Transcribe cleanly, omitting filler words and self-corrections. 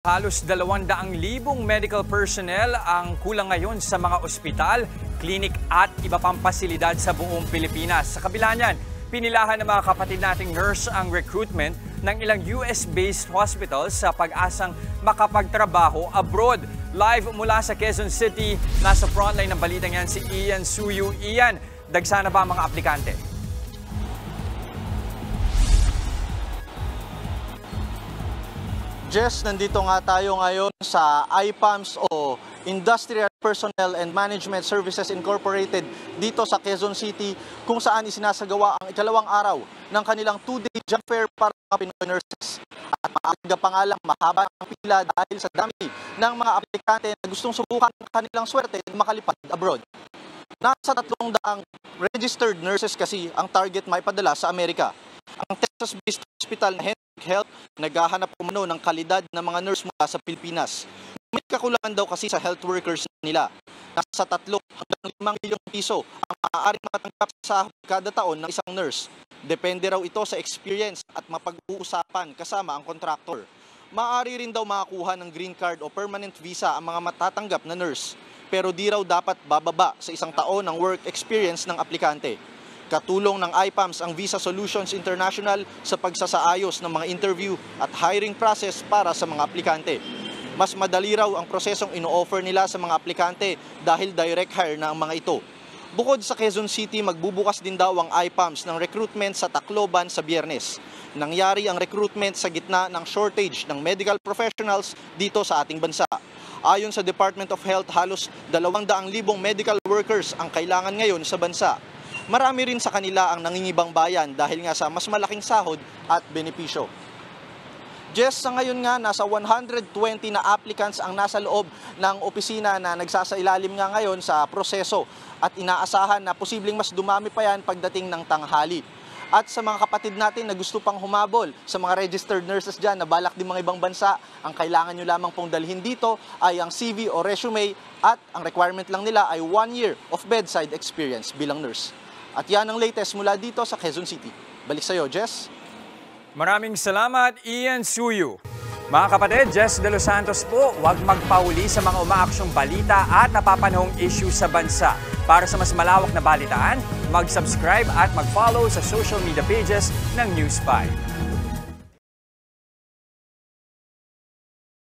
Halos 200,000 medical personnel ang kulang ngayon sa mga ospital, klinik at iba pang pasilidad sa buong Pilipinas. Sa kabila niyan, pinilahan ng mga kapatid nating nurse ang recruitment ng ilang US-based hospitals sa pag-asang makapagtrabaho abroad. Live mula sa Quezon City, nasa frontline ng balitang yan si Ian Suyu. Ian, dagsa na ba ang mga aplikante? Jess, nandito nga tayo ngayon sa IPAMS o Industrial Personnel and Management Services Incorporated dito sa Quezon City, kung saan isinasagawa ang ikalawang araw ng kanilang 2-day job fair para mga Pinoy nurses. At maaga pa nga lang, mahaba ang pila dahil sa dami ng mga aplikante na gustong subukan ang kanilang swerte at makalipad abroad. Nasa 300 registered nurses kasi ang target may padala sa Amerika. Ang Texas-based hospital na Henry Health naghahanap umano ng kalidad ng mga nurse mula sa Pilipinas. May kakulangan daw kasi sa health workers nila. Nasa 3 hanggang 5 milyong piso ang maaaring matanggap sa kada taon ng isang nurse. Depende raw ito sa experience at mapag-uusapan kasama ang contractor. Maaari rin daw makakuha ng green card o permanent visa ang mga matatanggap na nurse. Pero di raw dapat bababa sa 1 taon ng work experience ng aplikante. Katulong ng IPAMS ang Visa Solutions International sa pagsasaayos ng mga interview at hiring process para sa mga aplikante. Mas madali raw ang prosesong ino-offer nila sa mga aplikante dahil direct hire na ang mga ito. Bukod sa Quezon City, magbubukas din daw ang IPAMS ng recruitment sa Tacloban sa Biyernes. Nangyari ang recruitment sa gitna ng shortage ng medical professionals dito sa ating bansa. Ayon sa Department of Health, halos 200,000 medical workers ang kailangan ngayon sa bansa. Marami rin sa kanila ang nangingibang bayan dahil nga sa mas malaking sahod at benepisyo. Jess, sa ngayon nga, nasa 120 na applicants ang nasa loob ng opisina na nagsasailalim nga ngayon sa proseso at inaasahan na posibleng mas dumami pa yan pagdating ng tanghali. At sa mga kapatid natin na gusto pang humabol sa mga registered nurses dyan na balak din mga ibang bansa, ang kailangan nyo lamang pong dalhin dito ay ang CV o resume at ang requirement lang nila ay 1 year of bedside experience bilang nurse. At yan ang latest mula dito sa Quezon City. Balik sa iyo, Jess. Maraming salamat, Ian Suyu. Mga kapatid, Jess De Los Santos po, huwag magpahuli sa mga umaaksyong balita at napapanahong issue sa bansa. Para sa mas malawak na balitaan, mag-subscribe at mag-follow sa social media pages ng News 5.